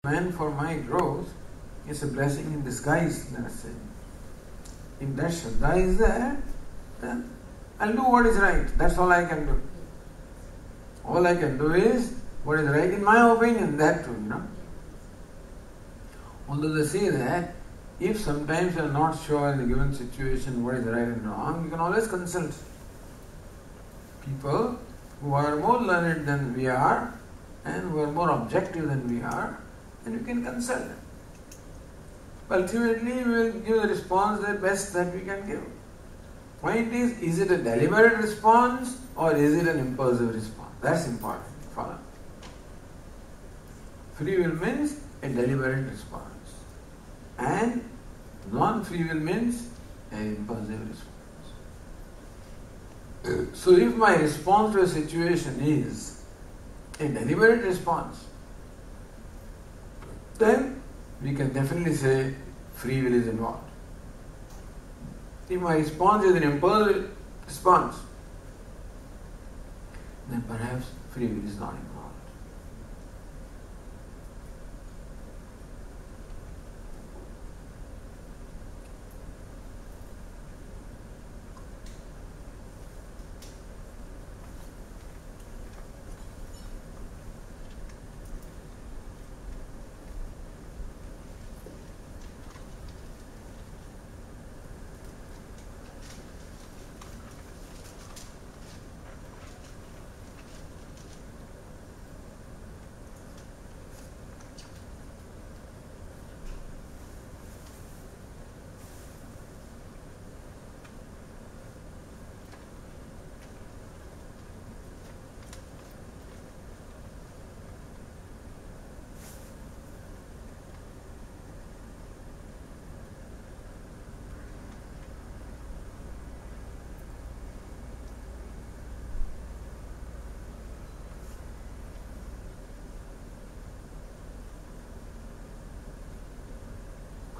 man for my growth is a blessing in disguise, let us say. If that Shraddha is there, then I'll do what is right. That's all I can do. All I can do is what is right in my opinion, that too, Although they say that if sometimes you are not sure in a given situation what is right and wrong, you can always consult people who are more learned than we are and who are more objective than we are, and you can consult them. Ultimately, we will give the response the best that we can give. Point is it a deliberate response or is it an impulsive response? That's important. Follow. Free will means a deliberate response, and non-free will means an impulsive response. So if my response to a situation is a deliberate response, then we can definitely say free will is involved. If my response is an impulsive response, then perhaps free will is not involved.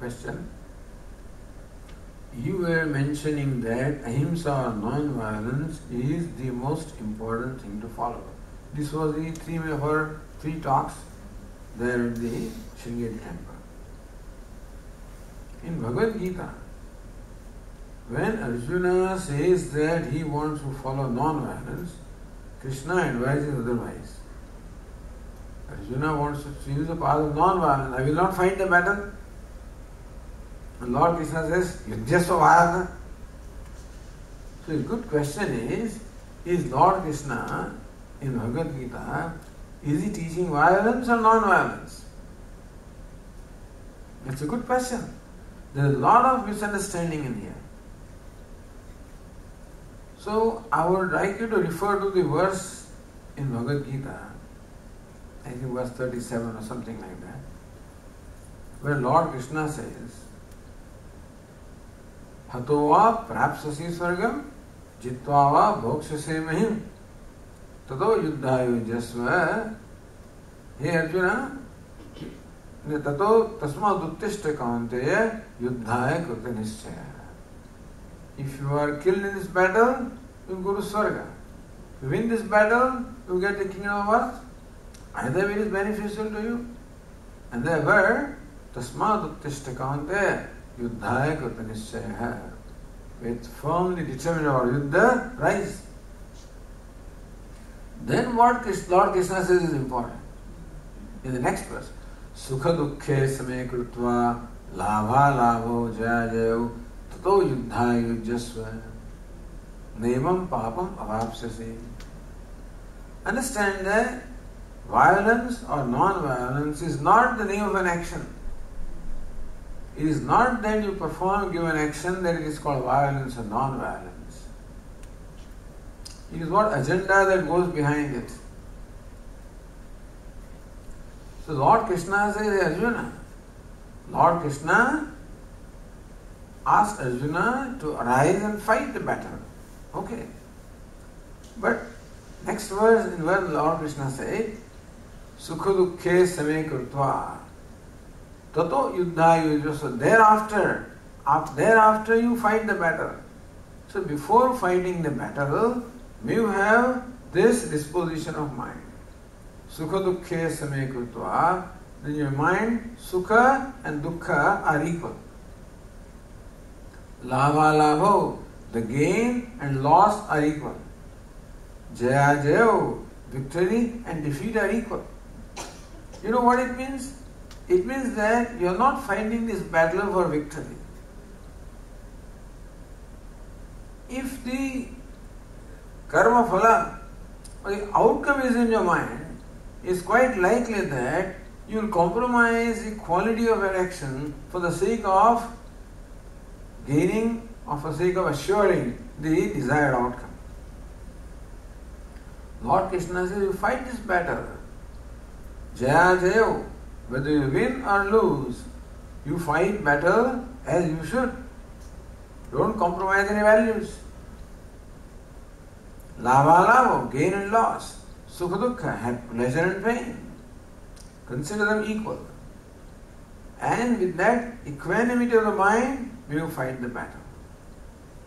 Question. You were mentioning that ahimsa or non-violence is the most important thing to follow. This was the theme of our 3 talks there at the Sringeri temple. In Bhagavad Gita, when Arjuna says that he wants to follow non-violence, Krishna advises otherwise. Arjuna wants to choose the path of non-violence. I will not fight the battle. And Lord Krishna says, Yudhyasva Bharata. So the good question is Lord Krishna in Bhagavad Gita, is he teaching violence or non-violence? That's a good question. There is a lot of misunderstanding in here. So I would like you to refer to the verse in Bhagavad Gita, I think verse 37 or something like that, where Lord Krishna says, हतो वा प्राप्स्यसि स्वर्गम जित्वा वा भोक्ष्यसे महिम ततो युद्धायुज्यस्व. हे अर्जुन, ततो तस्मात् उत्तिष्ठ कौन्तेय युद्धाय कृत निश्चय. If you are killed in this battle, you go to Swarga. If you win this battle, you get the kingdom of earth. Either way is beneficial to you. And therefore, tasmaat uttishta kaunteya yuddhaya krita nischaya. With firmly determined our yuddha, rise. Then what Lord Krishna says is important. In the next verse, sukha dukkhe same krutva labha labho jaya jayo tato yuddhaya yujyasva nevam papam avapsyasi. Understand that violence or non-violence is not the name of an action. It is not that you perform given action that it is called violence or non-violence. It is what agenda that goes behind it. So Lord Krishna says, Arjuna, Lord Krishna asked Arjuna to arise and fight the battle. Okay. But next verse, in verse Lord Krishna said, Sukha dukkhe same krutva tato yuddhaya yujyasva. Thereafter you fight the battle. So before fighting the battle, you have this disposition of mind. Sukha dukkhe same krutva then in your mind, Sukha and Dukkha are equal. Labha Labho, the gain and loss are equal. Jaya Jayo, victory and defeat are equal. You know what it means? It means that you are not fighting this battle for victory. If the karma phala, or the outcome is in your mind, it's quite likely that you will compromise the quality of your action for the sake of gaining or for the sake of assuring the desired outcome. Lord Krishna says, you fight this battle. Jaya Jayo, whether you win or lose, you fight battle as you should. Don't compromise any values. Labha Labho, gain and loss. Sukha Dukkha, have pleasure and pain. Consider them equal. And with that equanimity of the mind, we will fight the battle.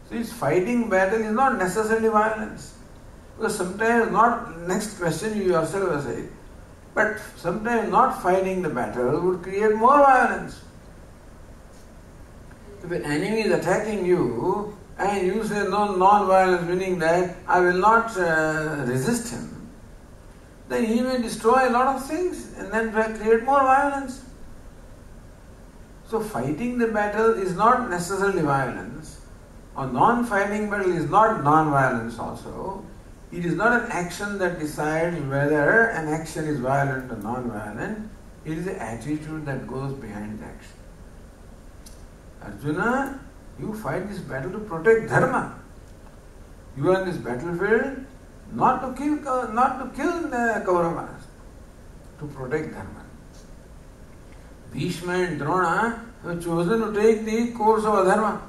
So this fighting battle is not necessarily violence. Because sometimes not, next question you yourself will say, but sometimes not fighting the battle would create more violence. If an enemy is attacking you and you say no, non-violence, meaning that I will not resist him, then he may destroy a lot of things and then create more violence. So fighting the battle is not necessarily violence, or non-fighting battle is not non-violence also. It is not an action that decides whether an action is violent or non-violent. It is the attitude that goes behind the action. Arjuna, you fight this battle to protect dharma. You are in this battlefield not to kill the Kauravas, to protect dharma. Bhishma and Drona were chosen to take the course of adharma,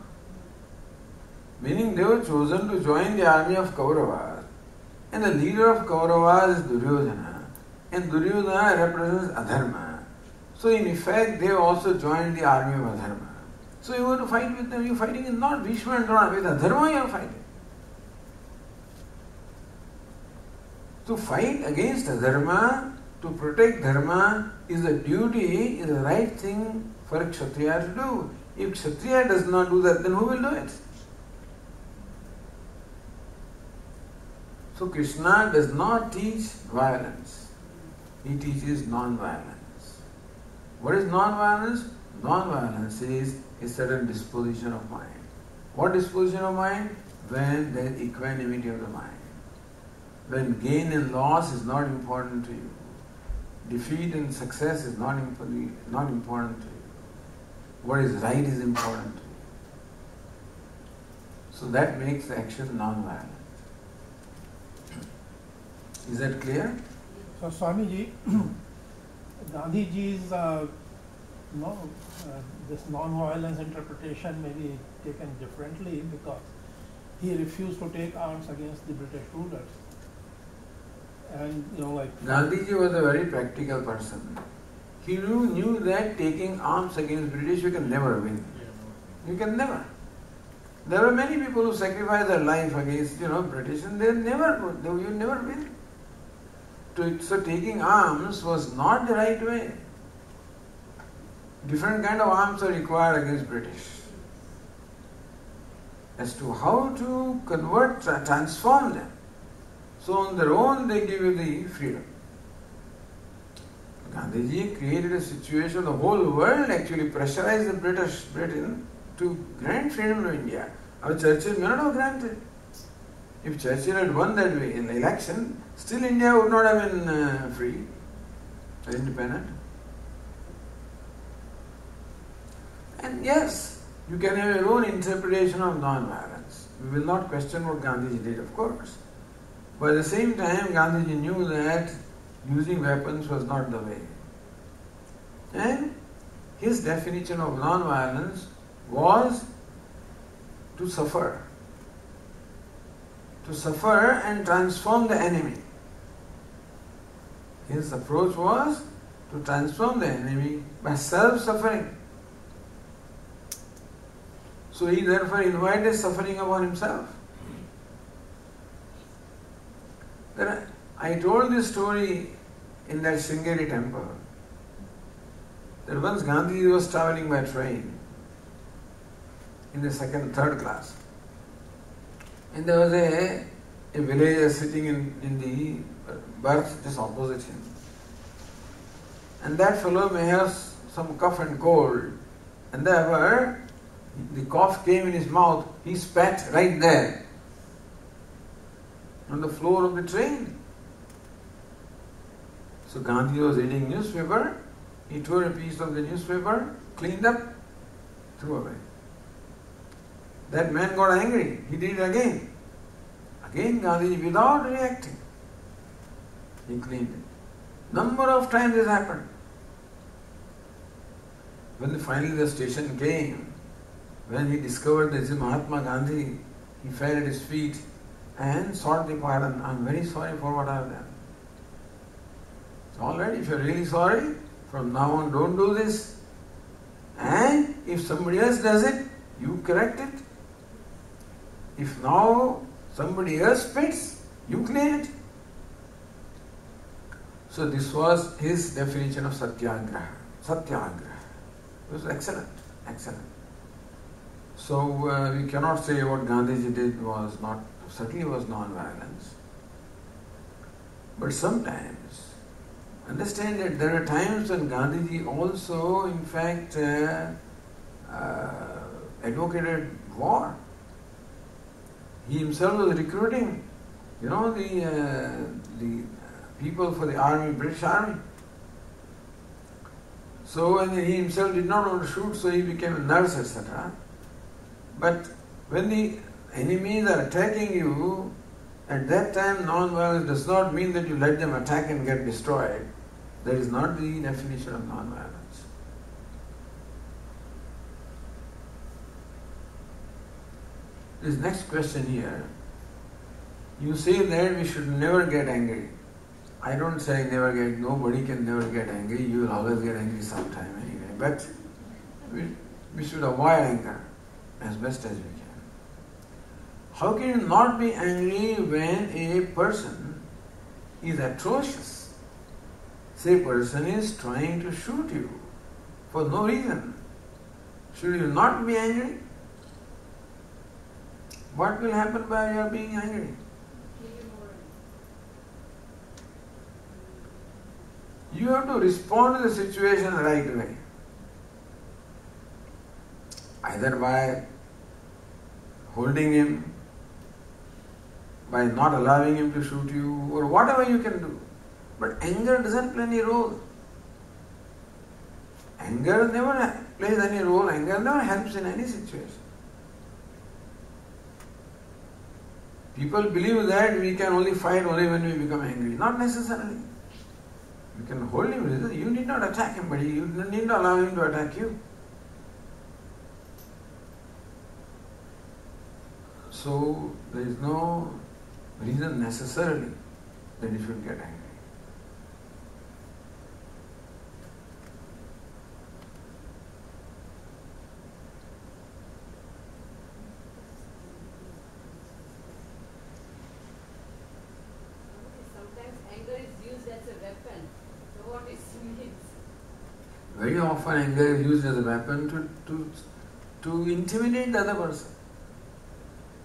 meaning they were chosen to join the army of Kauravas. And the leader of Kauravas is Duryodhana, and Duryodhana represents adharma. So in effect, they also joined the army of adharma. So you want to fight with them, you're fighting is not Bhishma and Drona, with adharma you are fighting. To fight against adharma, to protect dharma, is a duty, is the right thing for a Kshatriya to do. If Kshatriya does not do that, then who will do it? So Krishna does not teach violence. He teaches non-violence. What is non-violence? Non-violence is a certain disposition of mind. What disposition of mind? When there is equanimity of the mind. When gain and loss is not important to you. Defeat and success is not important to you. What is right is important to you. So that makes the action non-violent. Is that clear? So Swamiji, Gandhiji's this non-violence interpretation may be taken differently because he refused to take arms against the British rulers. And Gandhiji was a very practical person. He knew that taking arms against British you can never win. You can never. There were many people who sacrificed their life against British, and you never win. So taking arms was not the right way. Different kind of arms are required against British. As to how to convert, transform them. So on their own they give you the freedom. Gandhiji created a situation, the whole world actually pressurized the Britain to grant freedom to India. Our Churchill may not have granted. If Churchill had won that way in the election, still India would not have been free or independent. And yes, you can have your own interpretation of non-violence. We will not question what Gandhiji did, of course. But at the same time, Gandhiji knew that using weapons was not the way. And his definition of non-violence was to suffer. To suffer and transform the enemy. His approach was to transform the enemy by self-suffering. So he therefore invited suffering upon himself. I told this story in that Sringeri temple. that once Gandhi was traveling by train in the third class, and there was a villager sitting in the berth just opposite him. And that fellow may have some cough and cold, and therefore the cough came in his mouth, he spat right there on the floor of the train. So Gandhi was reading newspaper, he tore a piece of the newspaper, cleaned up, threw away. That man got angry, he did it again. Again Gandhi, without reacting, he cleaned it. Number of times this happened. When finally the station came, when he discovered this is Mahatma Gandhi, he fell at his feet and sought the pardon. I'm very sorry for what I have done. It's all right, if you're really sorry, from now on don't do this. And if somebody else does it, you correct it. If now somebody else spits, you clean it. So this was his definition of satyagraha. Satyagraha. It was excellent, excellent. So we cannot say what Gandhiji did was not, certainly was non-violence. But sometimes, understand that there are times when Gandhiji also, in fact, advocated war. He himself was recruiting, the people for the army, British army. So when he himself did not want to shoot, so he became a nurse, etc. But when the enemies are attacking you, at that time non-violence does not mean that you let them attack and get destroyed. That is not the definition of non-violence. This next question here, you say that we should never get angry. I don't say nobody can never get angry, you will always get angry sometime anyway. But we should avoid anger as best as we can. How can you not be angry when a person is atrocious? Say a person is trying to shoot you for no reason. Should you not be angry? What will happen by your being angry? You have to respond to the situation right away. Either by holding him, by not allowing him to shoot you, or whatever you can do. But anger doesn't play any role. Anger never plays any role. Anger never helps in any situation. People believe that we can only fight only when we become angry. Not necessarily. You can hold him. You need not attack him, but you need not allow him to attack you. So there is no reason necessarily that you should get angry. Sometimes anger is used as a weapon. So what it means? Very often anger is used as a weapon to intimidate the other person.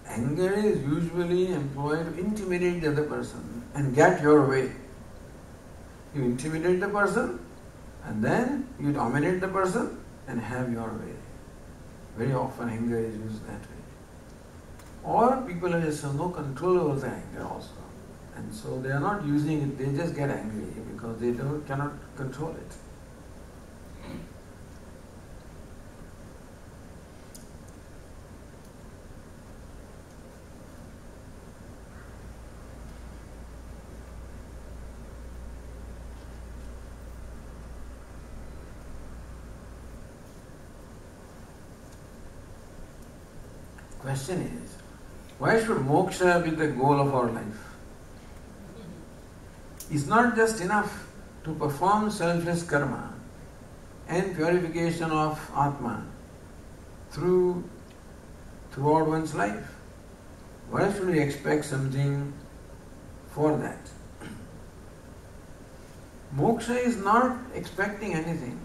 Anger is usually employed to intimidate the other person and get your way. You intimidate the person and then you dominate the person and have your way. Very often anger is used that way. Or people have just no control over the anger also. And so they are not using it, they just get angry because they cannot control it. Question is, why should moksha be the goal of our life? It's not just enough to perform selfless karma and purification of Atma throughout one's life. Why should we expect something for that? Moksha is not expecting anything.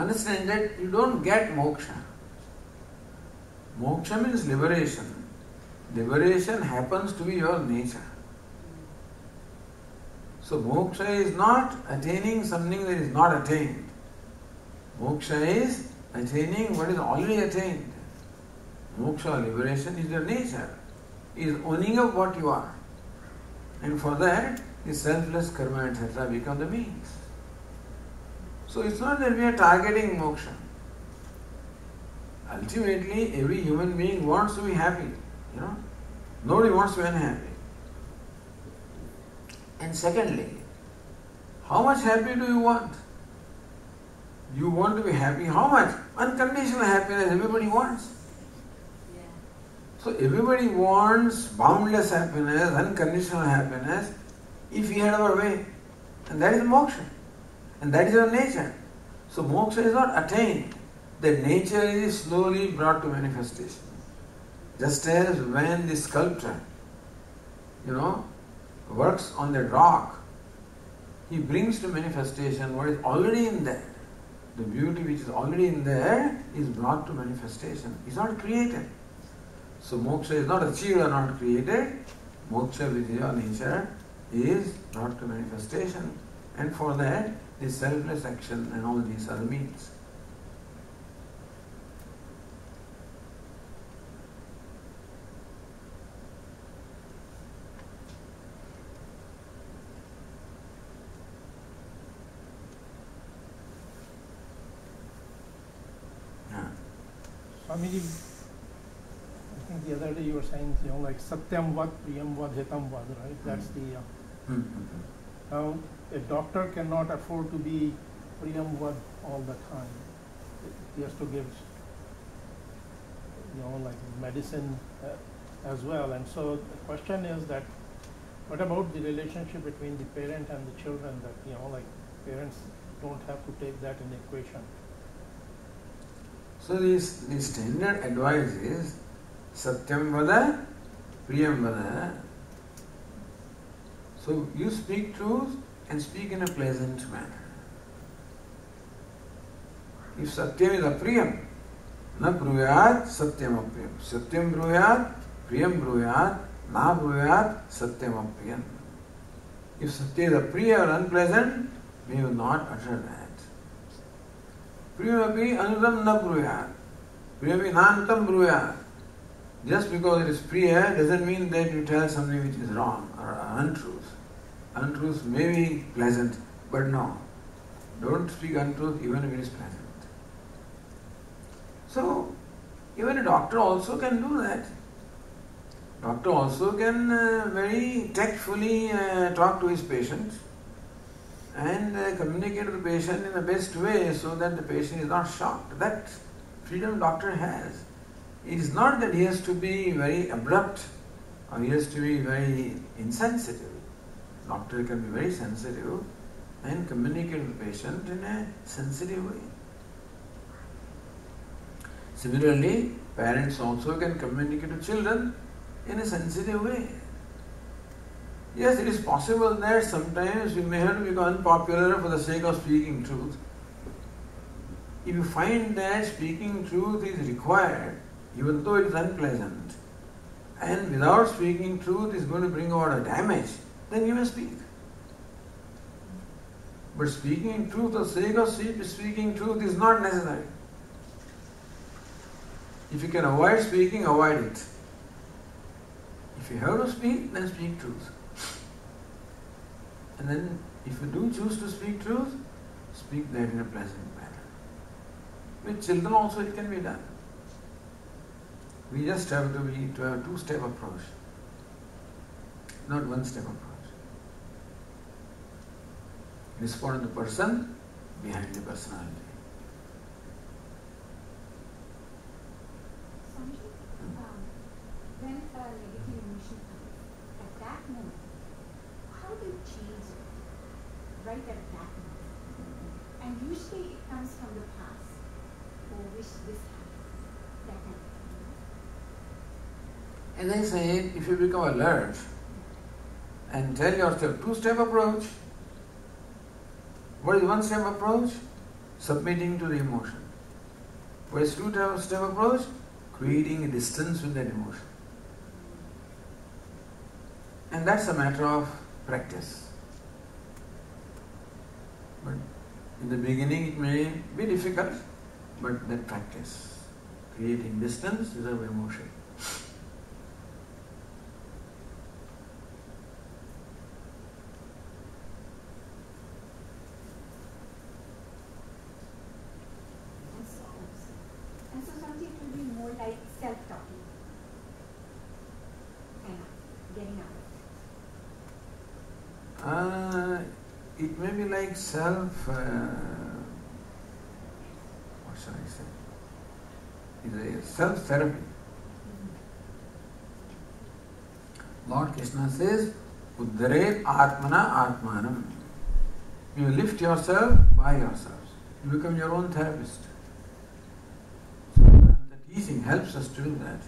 understand that you don't get moksha. Moksha means liberation. Liberation happens to be your nature. So moksha is not attaining something that is not attained. Moksha is attaining what is already attained. Moksha, liberation, is your nature, is owning of what you are. And for that, the selfless karma, etc. become the means. So it's not that we are targeting moksha. Ultimately, every human being wants to be happy. Nobody wants to be unhappy. And secondly, how much happy do you want? You want to be happy. How much? Unconditional happiness everybody wants. Yeah. So everybody wants boundless happiness, unconditional happiness, if we had our way. And that is moksha. And that is our nature. So moksha is not attained. The nature is slowly brought to manifestation. Just as when the sculptor, works on the rock, he brings to manifestation what is already in there. The beauty which is already in there is brought to manifestation. It's not created. So moksha is not achieved or not created. Moksha with your nature is brought to manifestation. And for that, the selfless action and all these are the means. Swamiji, I think the other day you were saying, like Satyam Vad, Priyam Vad, Hitam Vad, right? That's the. Now, a doctor cannot afford to be Priyam Vad all the time. He has to give, like medicine as well. And so the question is that, what about the relationship between the parent and the children? That like parents don't have to take that in the equation. So the standard advice is Satyam Vada, Priyam Vada. So you speak truth and speak in a pleasant manner. If Satyam is Apriyam, na bruyat Satyam Apriyam. Satyam bruyat, Priyam bruyat, na bruyat Satyam Apriyam. If Satya is Apriya or unpleasant, may you not utter that. Priyamapi anutam na bruyat. Priyamapi nantam bruyat. Just because it is priya doesn't mean that you tell something which is wrong or untruth. Untruth may be pleasant, but no. Don't speak untruth even if it is pleasant. So, even a doctor also can do that. Doctor also can very tactfully talk to his patient and communicate to the patient in the best way so that the patient is not shocked. That freedom doctor has. It is not that he has to be very abrupt or he has to be very insensitive. Doctor can be very sensitive and communicate with the patient in a sensitive way. Similarly, parents also can communicate to children in a sensitive way. Yes, it is possible that sometimes we may have to become unpopular for the sake of speaking truth. If you find that speaking truth is required, even though it is unpleasant, and without speaking truth is going to bring about a damage, then you may speak. But speaking truth for the sake of speaking truth is not necessary. If you can avoid speaking, avoid it. If you have to speak, then speak truth. And then, if you do choose to speak truth, speak that in a pleasant manner. With children also it can be done. We just have to have a two-step approach, not one-step approach. Respond to the person behind the personality. When a negative emotion comes, at that moment, how do you change it right at that moment? And usually it comes from the past, for which this happened, that kind of thing. As I say, if you become alert and tell yourself two-step approach, what is one-step approach? submitting to the emotion. What is two-step approach? Creating a distance with that emotion. And that's a matter of practice. But in the beginning it may be difficult, but that practice, creating distance is of emotion. And so something will be more like self-talking, kind of getting out. It may be like self, what shall I say? It's a self-therapy. Lord Krishna says, Uddharet Atmana Atmanam. You lift yourself by yourselves. You become your own therapist. So the teaching helps us to do that.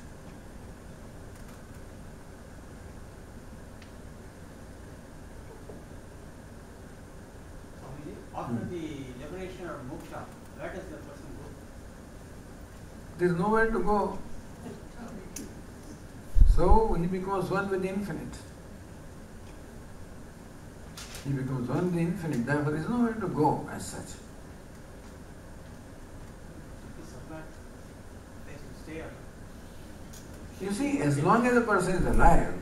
After the liberation or moksha, where does the person go? There is nowhere to go. So he becomes one with the infinite. He becomes one with the infinite. Therefore there is nowhere to go as such. Peace of mind. They should stay on. You see, as long as a person is alive,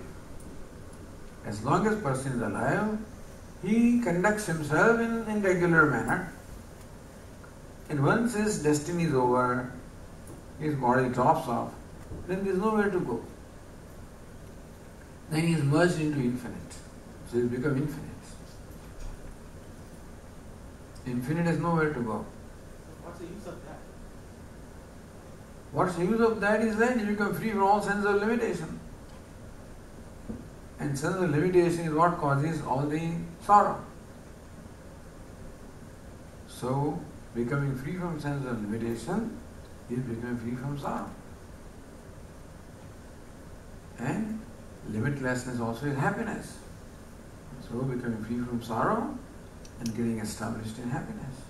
he conducts himself in regular manner. And once his destiny is over, his body drops off, then there is nowhere to go. Then he is merged into infinite. So he has become infinite. Infinite has nowhere to go. What's the use of that? What's the use of that is that you become free from all sense of limitation. And sense of limitation is what causes all the sorrow. So, becoming free from sense of limitation is becoming free from sorrow. And limitlessness also is happiness. So, becoming free from sorrow and getting established in happiness.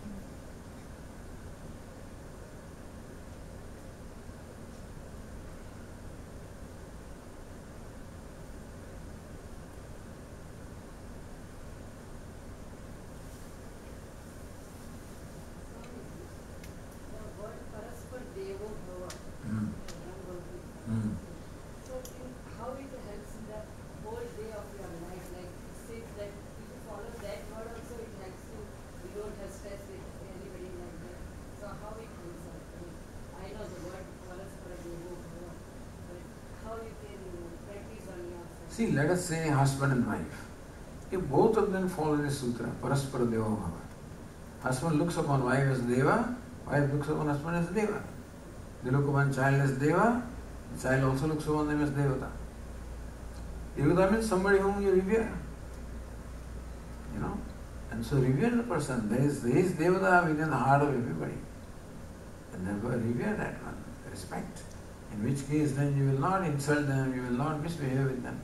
The word Paraspar Devo Bhava. Mm. Mm. So how it helps in the whole day of your life, like it says that if you follow that word also it helps you. You don't have stress with anybody like that. So how it helps us? I know the word Paraspar Devo Bhava, but how you can practice on yourself. See, let us say husband and wife. If both of them follow this sutra, Paraspara Deva Bhava. Husband looks upon wife as Deva, wife looks upon husband as Deva. They look upon child as Deva, the child also looks upon them as Devata. Devata means somebody whom you revere. You know? And so revere the person. There is Devata within the heart of everybody. And therefore revere that one. Respect. In which case then you will not insult them, you will not misbehave with them.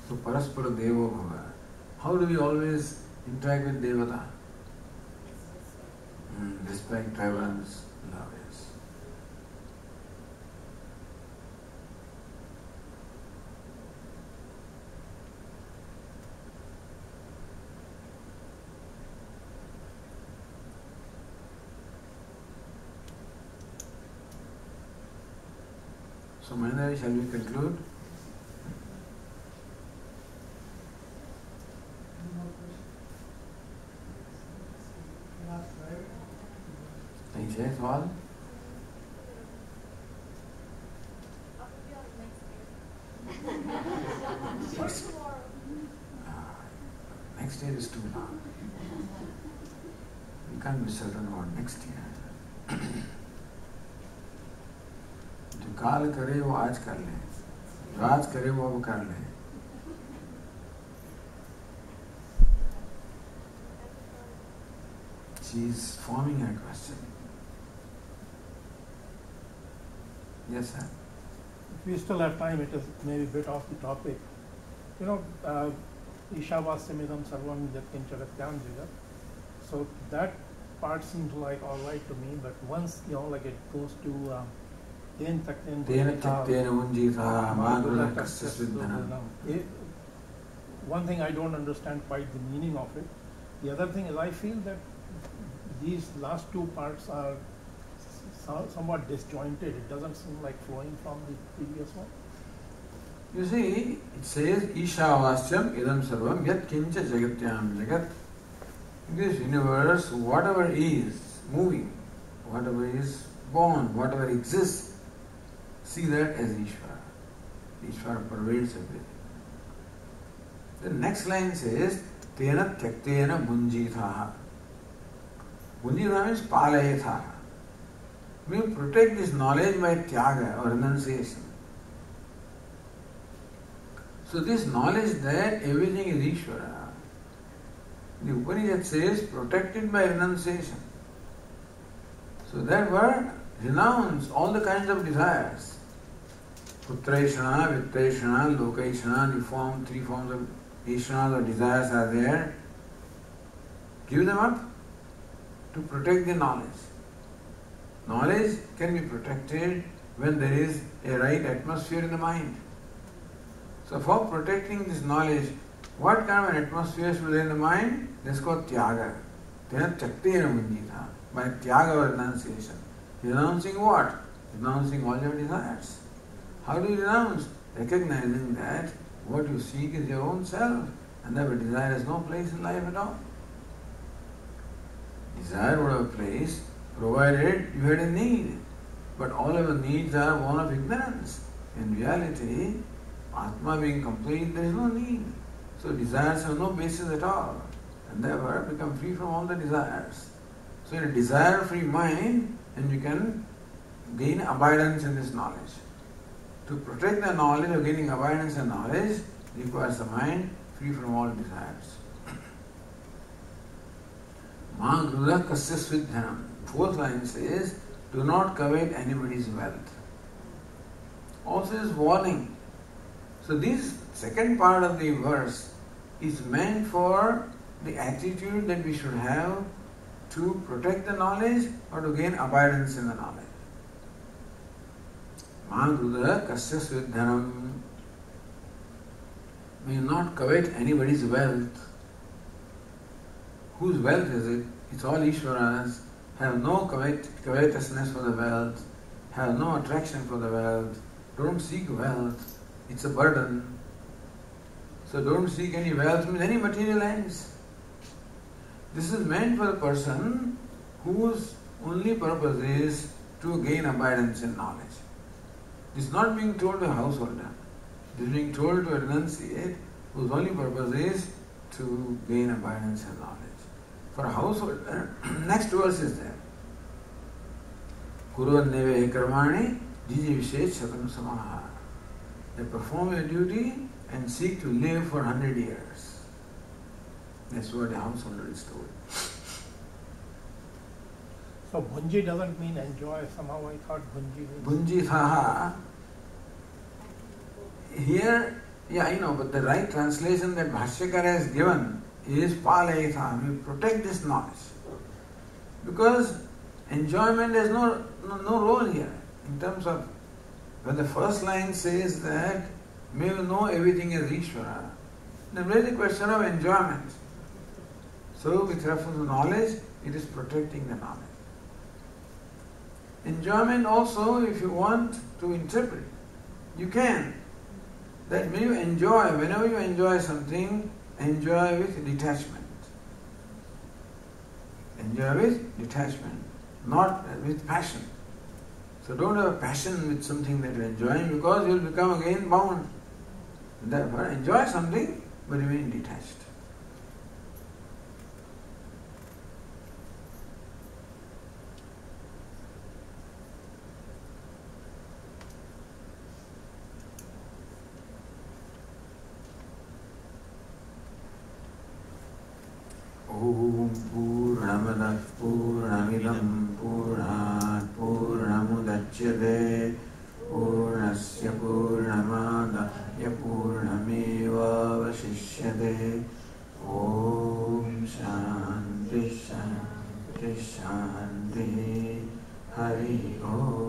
So Paraspara Devo Bhava. How do we always interact with Devata? Respect, reverence, love, yes. So Mahendra, shall we conclude? Thanks, yes, all? Next year is too long. We can't be certain about next year. जो काल करे वो आज कर ले, जो आज करे वो अब कर ले. She is forming a question. Yes, sir. If we still have time, it is maybe a bit off the topic. You know, Ishavasya sarvam yatkin jagatyam jagat. So that part seems like all right to me, but once like it goes to Ten Tyaktena Munjitha Magula Kasya Sviddhanam. One thing I don't understand quite the meaning of it. The other thing is I feel that these last two parts are somewhat disjointed. It doesn't seem like flowing from the previous one. You see, it says Ishavasyam idam sarvam yat kincha jagatyam jagat. In this universe, whatever is moving, whatever is born, whatever exists, see that as Ishvara. Ishvara pervades everything. The next line says, Tena tyaktena munjithaha. Munjithaha means palayathaha. We protect this knowledge by tyaga or renunciation. So this knowledge that everything is Ishvara, the Upanishad says protected by renunciation. So that word, renounce all the kinds of desires. Putraishana, Vittaishana, Lokaishana, the three forms of Ishana or desires are there. Give them up to protect the knowledge. Knowledge can be protected when there is a right atmosphere in the mind. So for protecting this knowledge, what kind of an atmosphere should be in the mind? That's called tyaga. Tena tyaktena munjitha. By tyaga or renunciation. Renouncing what? Renouncing all your desires. How do you renounce? Recognizing that what you seek is your own self, and that desire has no place in life at all. Desire would have a place provided you had a need. But all our needs are one of ignorance. In reality, Atma being complete, there is no need. So desires have no basis at all, and therefore become free from all the desires. So in a desire-free mind, and you can gain abidance in this knowledge. To protect the knowledge of gaining abidance and knowledge requires a mind free from all desires. Ma grudha kasya svidhanam. Fourth line says, do not covet anybody's wealth. Also is warning. So this second part of the verse is meant for the attitude that we should have to protect the knowledge or to gain abidance in the knowledge. Ma grudha kasya svidhanam. May not covet anybody's wealth. Whose wealth is it? It's all Ishvara's. Have no covetousness for the wealth. Have no attraction for the wealth. Don't seek wealth. It's a burden. So don't seek any wealth, means any material ends. This is meant for a person whose only purpose is to gain abidance in knowledge. This is not being told to a householder. This is being told to a renunciate whose only purpose is to gain abidance in knowledge. For a householder, next verse is there. Kurvanneve karmani jiji vishesh shatam samaha. They perform your duty and seek to live for 100 years. That's what a householder is told. So bhunji doesn't mean enjoy. Somehow I thought bhunji means... Bhunji thaha. Here, yeah, I know, but the right translation that Bhashyakara has given is palayatha. We protect this knowledge. Because enjoyment has no role here. In terms of, when the first line says that may you know everything as Ishvara, then there is a question of enjoyment. So with reference to knowledge, it is protecting the knowledge. Enjoyment also, if you want to interpret, you can. That may you enjoy, whenever you enjoy something, enjoy with detachment. Enjoy with detachment, not with passion. So don't have a passion with something that you're enjoying because you'll become again bound. Therefore, enjoy something but remain detached. Om Purnamadah Purnamidam Purnat Purnamudachyate Purnasya Purnamadaya Purnameva Vashishyate Shanti Hari Om.